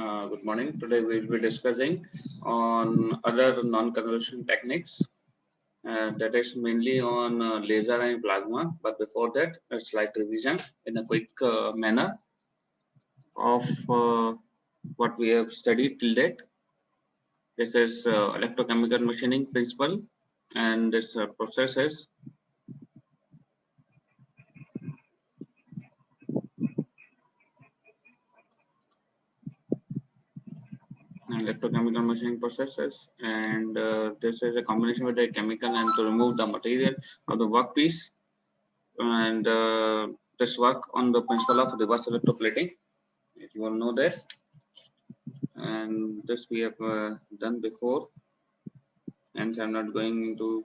Good morning. Today we will be discussing on other non-convection techniques. That is mainly on laser and plasma. But before that, a slight revision in a quick manner of what we have studied till date. This is electrochemical machining principle, and this process is electrochemical machining processes, and this is a combination with the chemical and to remove the material of the workpiece, and this work on the principle of reverse electroplating. If you all know that, and this we have done before, hence I'm not going into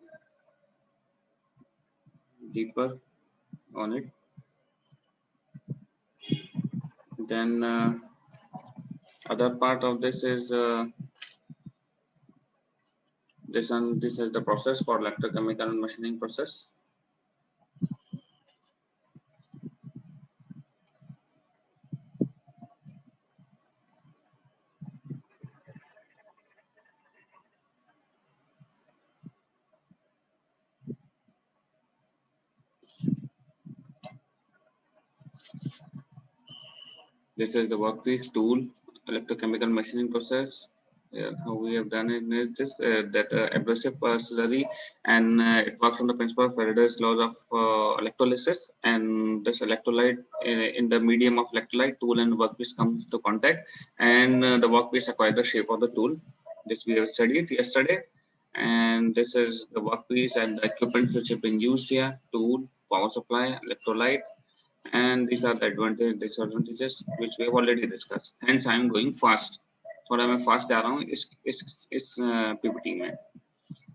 deeper on it. Then other part of this is this is the process for electrochemical machining process. This is the workpiece tool, electrochemical machining process. How we have done it is this that abrasive slurry, and it works on the principle of Faraday's laws of electrolysis. And this electrolyte in the medium of electrolyte, tool and workpiece comes to contact, and the workpiece acquires the shape of the tool. This we have studied yesterday, and this is the workpiece and the equipment which have been used here: tool, power supply, electrolyte. And these are the advantages, disadvantages which we have already discussed. Hence I am going fast. थोड़ा मैं fast जा रहा हूँ इस PPT में.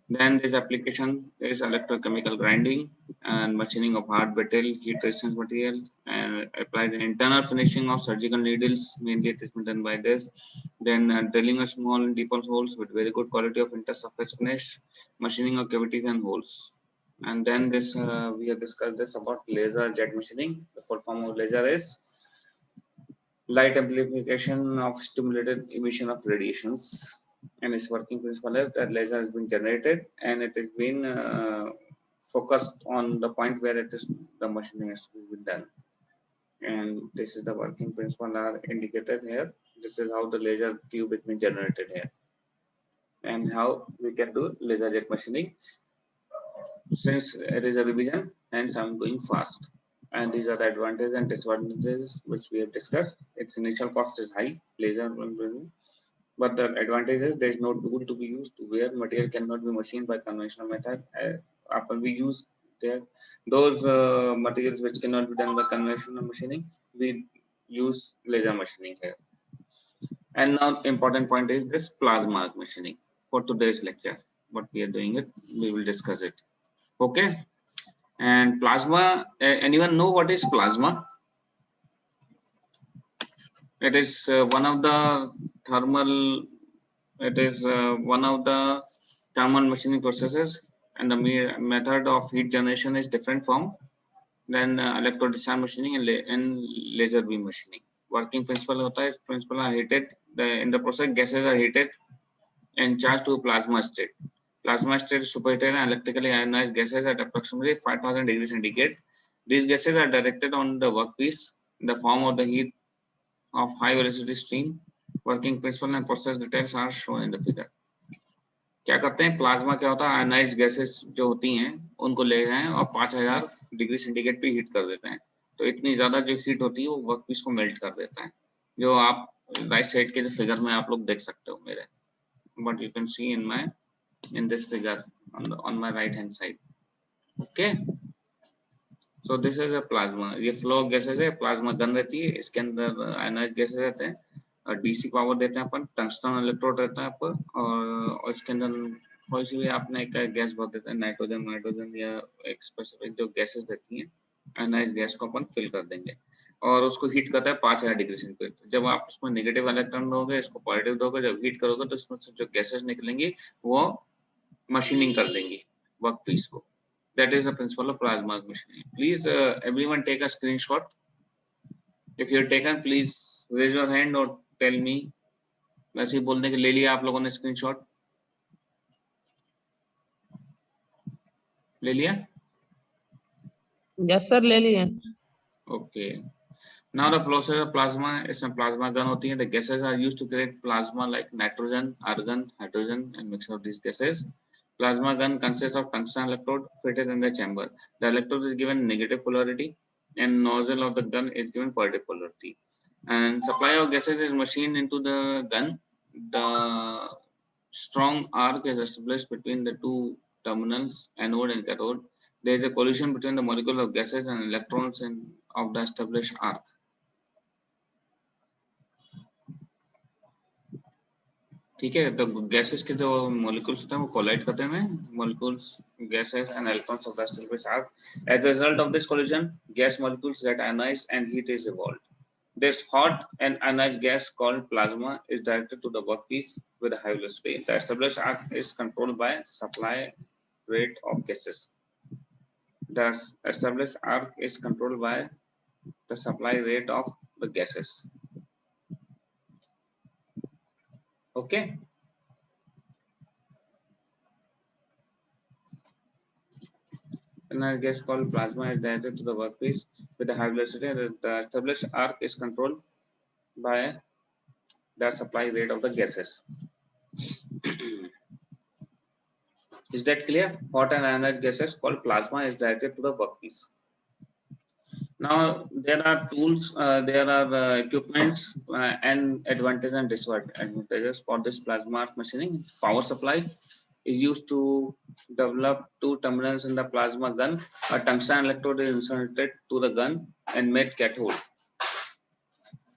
Then this application is electrochemical grinding and machining of hard brittle heat resistant materials, and applied internal finishing of surgical needles. Mainly it is done by this. Then drilling a small and deeper holes with very good quality of intersurface finish, machining of cavities and holes. And then this we have discussed this about laser jet machining. The full form of laser is light amplification of stimulated emission of radiations, and its working principle is that laser has been generated and it has been focused on the point where it is the machining has to be done. And this is the working principle are indicated here. This is how the laser tube has been generated here, and how we can do laser jet machining. Since it is a revision, hence I'm going fast. And these are the advantages and disadvantages which we have discussed. Its initial cost is high, laser, but the advantage is there is no tool to be used where material cannot be machined by conventional method. After we use there, those materials which cannot be done by conventional machining, we use laser machining here. And now important point is this plasma machining. For today's lecture, what we are doing it, we will discuss it. Okay. And plasma, anyone know what is plasma? It is one of the thermal, it is one of the thermal machining processes, and the method of heat generation is different from than electro discharge machining and laser beam machining. Working principle hota hai, principle are heated, in the process gases are heated and charged to plasma state. Plasma state is superheated and electrically ionized gases at approximately 5000 degrees centigrade. These gases are directed on the workpiece in the form of the heat of high velocity stream. Working principle and process details are shown in the figure. क्या करते हैं plasma क्या होता है ionised gases जो होती हैं उनको ले गए और 5000 डिग्री सेंटीग्रेड पे हीट कर देते हैं. तो इतनी ज्यादा जो हीट होती है वो वर्कपीस को मेल्ट कर देता है, जो आप राइट साइड के फिगर में आप लोग देख सकते हो मेरे. What you can see in this figure on my right hand side. Okay, so this is a plasma. ये फ्लो गैसेस है, प्लाज्मा गन रहती है, इसके अंदर आयनाइज्ड गैसेस रहते हैं और डीसी पावर देते हैं अपन, टंगस्टन इलेक्ट्रोड रहता है अपन, और इसके अंदर कोई सी भी आपने एक गैस भर देते हैं, नाइट्रोजन या एक स्पेसिफिक जो गैसेस रहती हैं आयनाइज्ड गैस को अपन फिल कर देंगे और उसको हीट करता है 5000 डिग्री सेंटीग्रेड. जब आप उसमें नेगेटिव इलेक्ट्रॉन दोगे, इसको पॉजिटिव दोगे, जब हीट करोगे तो इसमें से जो गैसेस निकलेंगी वो मशीनिंग कर देंगी वर्कपीस को. That is the principle of plasma machining. Please everyone take a screenshot. If you are taken, please raise your hand or tell me वैसे ही बोलने के ले लिया आप लोगों ने स्क्रीनशॉट, ले लिया? यस सर, ले लिए। Okay, now the process of plasma, इसमें प्लाज्मा गन होती है. The gases are used to create plasma like nitrogen, argon, hydrogen and mixture of these gases. Plasma gun consists of tungsten electrode fitted in the chamber. The electrode is given negative polarity and nozzle of the gun is given positive polarity. And supply of gases is machined into the gun. The strong arc is established between the two terminals, anode and cathode. There is a collision between the molecule of gases and electrons of the established arc. ठीक है, तो gases के जो molecules होते हैं वो collide करते हैं, molecules gases and electrons of the established arc. As a result of this collision, gas molecules get ionized and heat is evolved. This hot and ionized gas called plasma is directed to the workpiece with a high velocity. The established arc is controlled by supply rate of gases. The established arc is controlled by the supply rate of the gases. Okay. Another gas called plasma is directed to the workpiece with a high velocity. The established arc is controlled by the supply rate of the gases. Is that clear? Hot and ionized gases called plasma is directed to the workpiece. Now there are tools, there are equipments and advantages and disadvantages for this plasma arc machining. Power supply is used to develop two terminals in the plasma gun. A tungsten electrode is inserted to the gun and made cathode.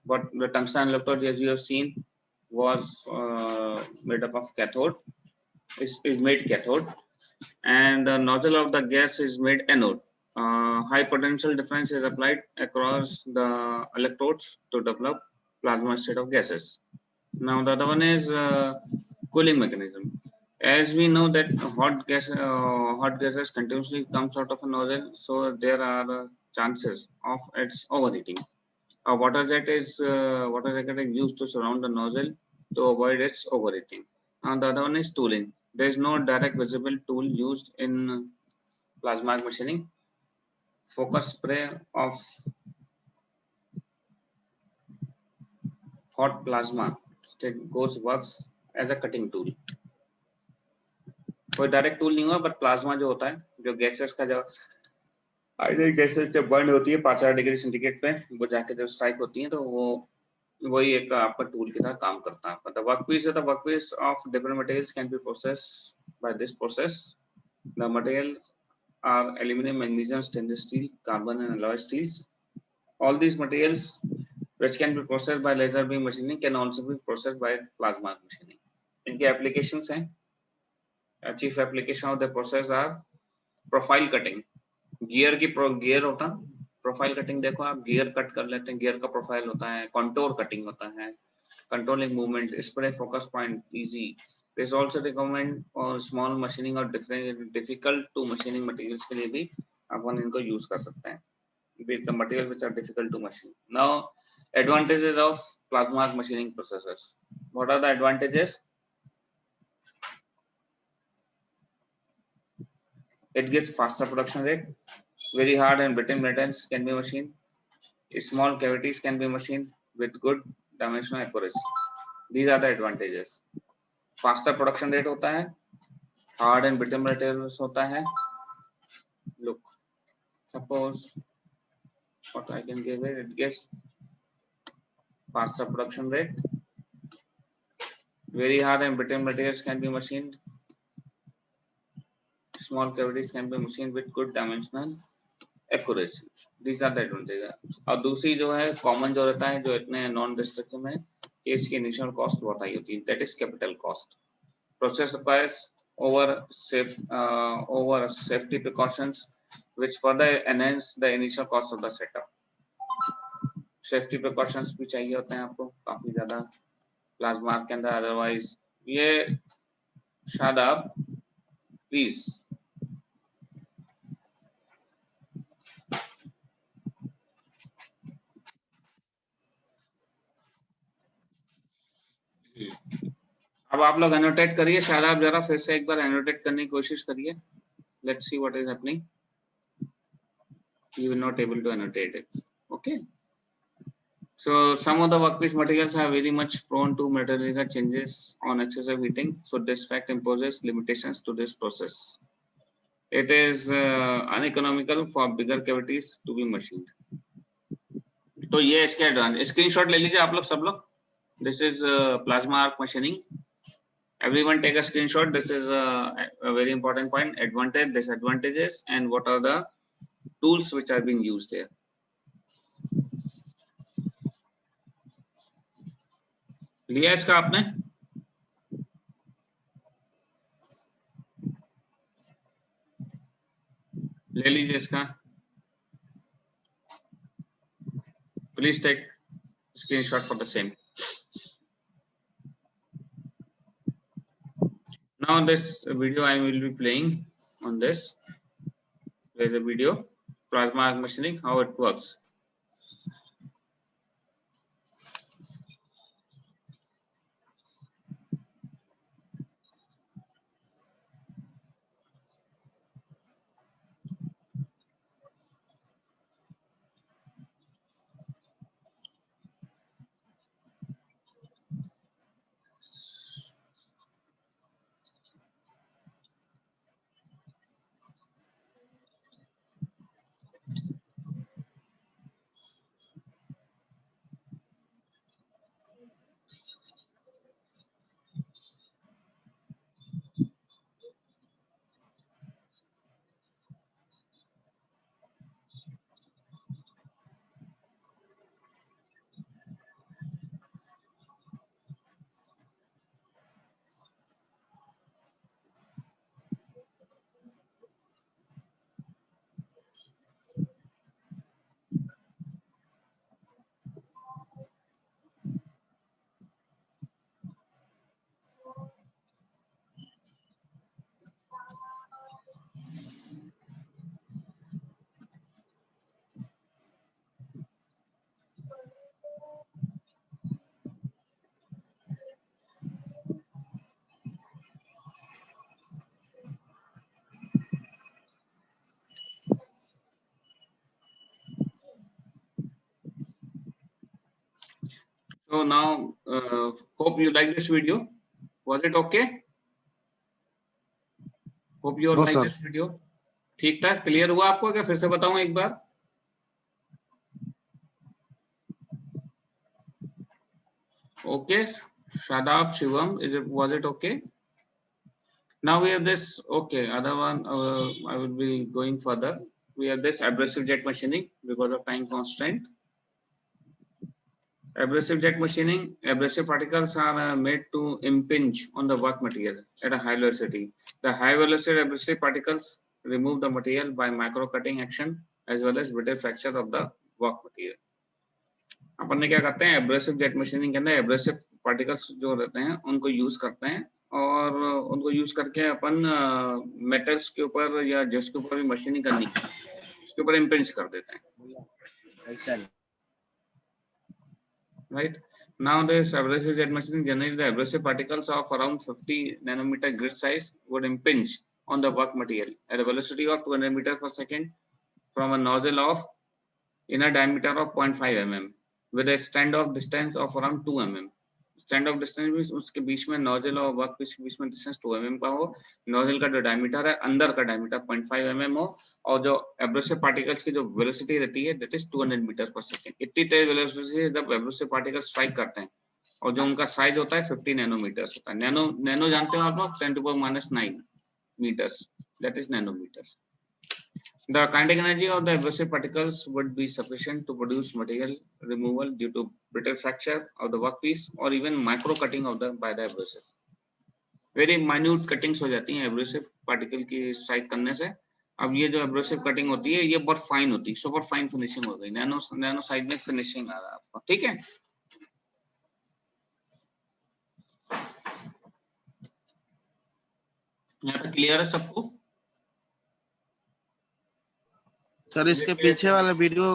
But the tungsten electrode, as you have seen, was made up of cathode. Is made cathode, and the nozzle of the gas is made anode. High potential difference is applied across the electrodes to develop plasma state of gases. Now the other one is cooling mechanism. As we know that hot gases continuously comes out of a nozzle, so there are chances of its overheating. A water jacket is used to surround the nozzle to avoid its overheating. And the other one is tooling. There is no direct visible tool used in plasma machining. Focus spray of hot plasma works as a cutting tool. कोई direct tool नहीं हुआ, but plasma जो होता है, जो gases का जो ideal gases जब बर्न होती है 500 डिग्री सेंटीग्रेड पे, वो जाके जब स्ट्राइक होती है तो वो वही एक आपका टूल की तरह काम करता है. The workpiece of different materials can be processed by this process. The material are aluminum, magnesium, stainless steel, carbon and alloy steels. All these materials which can be processed by laser beam machining can also be processed by plasma machining. इनके applications हैं. Chief application of the process are profile cutting. Gear होता, profile cutting देखो आप, gear cut कर लेते हैं, gear का profile होता है. कंटूर कटिंग होता है, controlling movement, spray focus point easy. This also recommend और स्मॉल मशीनिंग और डिफिकल्ट टू मशीनिंग मटेरियल्स के लिए भी अपन इनको यूज कर सकते हैं. with the material which are difficult to machine. Now advantages of plasma machining processes. What are the advantages? It gives faster production rate. Very hard and brittle metals can be machined. Small cavities can be machined with good dimensional accuracy. These are the advantages. Faster production rate होता है, hard and brittle materials होता है. Look, suppose what I can give it gives faster production rate. Very hard and brittle materials can be machined. Small cavities can be machined with good dimensional accuracy. These are the advantages. और दूसरी जो है common जो रहता है, जो इतने non destructive में, कि इसकी इनिशियल कॉस्ट बहुत हाई होती है. That is capital cost. Process requires over safety precautions which further enhance the initial cost of the setup. Safety precautions भी चाहिए होते हैं आपको काफी ज्यादा प्लाज्मा के अंदर, अदरवाइज ये शादाब प्लीज. अब आप लोग एनोटेट करिए, शायद आप जरा फिर से एक बार एनोटेट करने की कोशिश करिए. Let's see what is happening. You will not able to annotate it. Okay. So some of the workpiece materials are very much prone to metallurgical changes on excessive heating. So this fact imposes limitations to this process. It is uneconomical for bigger cavities to be machined. तो ये इसके advantage, screenshot ले लीजिए आप लोग सब लोग. This is plasma arc machining. Everyone take a screenshot. This is a very important point. Advantage, disadvantages, and what are the tools which are being used there. लिया इसका आपने? ले लीजिए इसका. Please take screenshot for the same. Now this video I will be playing on this. There is a video, plasma arc machining, how it works. So now, hope you like this video. Was it okay? Hope you all like this video. ठीक था, clear हुआ आपको क्या? फिर से बताऊं एक बार. Okay, Shadab, Shivam, was it okay? Now we have this. Okay, other one. I will be going further. We have this abrasive jet machining because of time constraint. Abrasive jet machining, abrasive particles are made to impinge on the work material at a high velocity. The high velocity abrasive particles remove the material by micro cutting action as well as brittle fracture of the work material. अपन ने क्या करते हैं, abrasive jet machining के अंदर abrasive particles जो रहते हैं उनको यूज करते हैं और उनको यूज करके अपन मेटल्स के ऊपर या जिसके ऊपर भी मशीनिंग करनी है उसके ऊपर इम्पिंज कर देते हैं. Right now, this abrasive jet machining generally the abrasive particles of around 50 nanometer grit size would impinge on the work material at a velocity of 200 meters per second from a nozzle of inner diameter of 0.5 mm with a standoff distance of around 2 mm. Standoff distance means उसके बीच में nozzle और work piece के बीच में distance 2 mm का हो, nozzle का जो diameter है अंदर का diameter 0.5 mm हो और जो abrasive particles की जो velocity रहती है that is 200 meters per second. इतनी तेज velocity से जब abrasive particles strike करते हैं और जो उनका size होता है 50 nanometers होता है. nano जानते हो आप लोग 10⁻⁹ meters, that is nanometers. The kinetic energy of the abrasive particles would be sufficient to produce material removal due to brittle fracture of the workpiece or even micro cutting of by the abrasive. Very minute cuttings हो जाती हैं abrasive particle की strike करने से. अब ये जो abrasive cutting होती है ये बहुत fine होती है, super fine finishing हो गई, nano size में finishing आ रहा है आपको. ठीक है, यहाँ पे क्लियर है सबको? सर इसके पीछे वाला वीडियो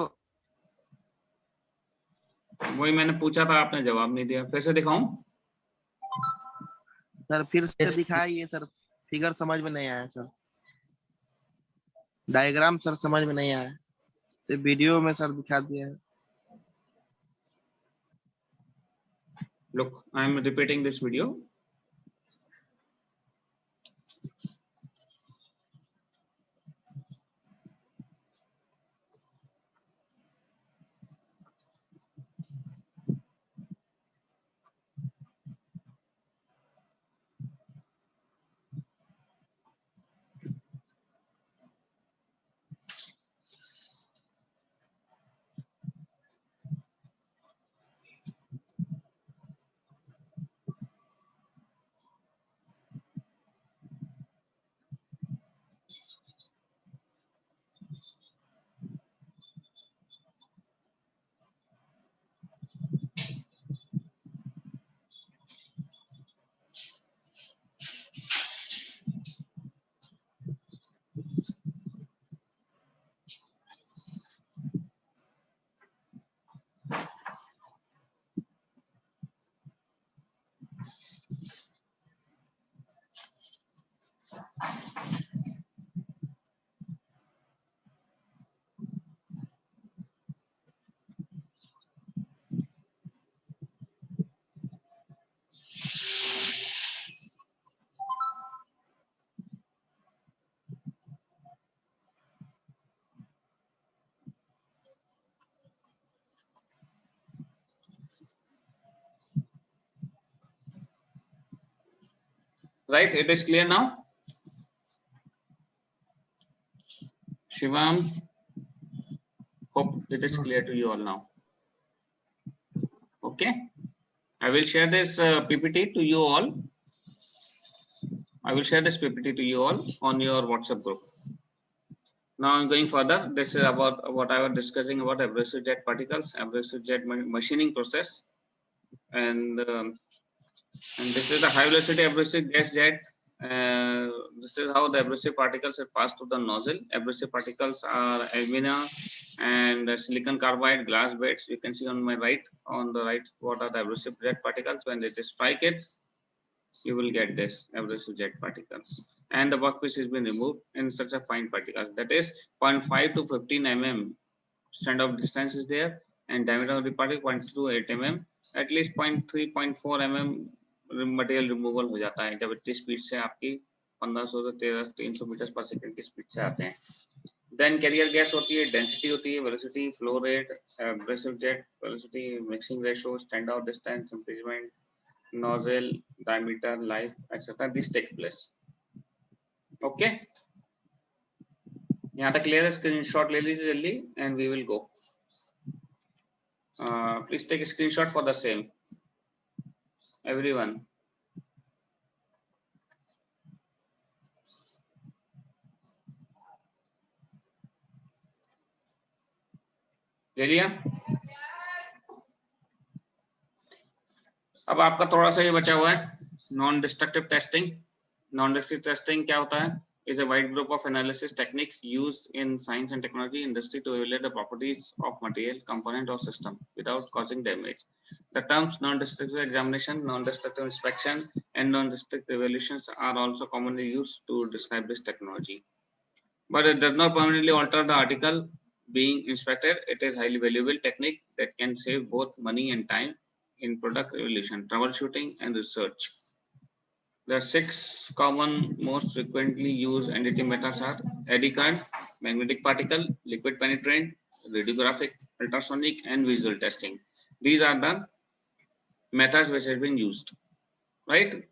वही मैंने पूछा था, आपने जवाब नहीं दिया. फिर से दिखाऊं? सर फिर से Yes. दिखाइए सर, फिगर समझ में नहीं आया सर, डायग्राम सर समझ में नहीं आया, सिर्फ वीडियो में सर दिखा दिया है। Look, I am repeating this video. Right, it is clear now. Shivam, hope it is clear to you all now. Okay, I will share this PPT to you all. I will share this PPT to you all on your WhatsApp group. Now I'm going further. This is about what I was discussing about abrasive jet particles, abrasive jet machining process, and this is the high velocity abrasive gas jet. This is how the abrasive particles are passed through the nozzle. Abrasive particles are alumina and silicon carbide glass beads. You can see on my right, on the right, what are the abrasive jet particles. When they strike it, you will get this abrasive jet particles. And the workpiece has been removed in such a fine particles, that is 0.5 to 15 mm standoff distance is there, and diameter of the particle 0.2 to 8 mm. At least 0.3 0.4 mm material removal हो जाता है जब इतनी speed से आपकी 1500 से 300 metre पर second की स्पीड से आते हैं. देन कैरियर गैस होती है, डेंसिटी होती है, velocity, flow rate, abrasive jet velocity, mixing ratio, stand out distance, imprisonment, nozzle, diameter, life, etc. This take place. Okay. यहाँ तक क्लियर है. स्क्रीनशॉट ले लीजिए जल्दी and we will go. Please take a screenshot for the same. Everyone. ले लिया. अब आपका थोड़ा सा ये बचा हुआ है non destructive testing. Non destructive testing क्या होता है? Is a wide group of analysis techniques used in science and technology industry to evaluate the properties of material, component, or system without causing damage. The terms non-destructive examination, non-destructive inspection, and non-destructive evaluations are also commonly used to describe this technology. But it does not permanently alter the article being inspected. It is highly valuable technique that can save both money and time in product evaluation, troubleshooting, and research. The 6 common most frequently used NDT methods are eddy current, magnetic particle, liquid penetrant, radiographic, ultrasonic, and visual testing. These are the methods which have been used, right?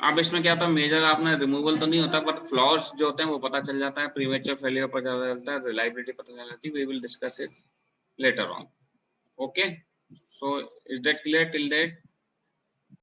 अब इसमें क्या होता है, major आपने removal तो नहीं होता, but flaws जो होते हैं वो पता चल जाता है, प्रीमेच्योर फेलियर पता चलता है, रिलायबिलिटी पता चल जाती है. We will discuss it later on. Okay, so is that clear till that?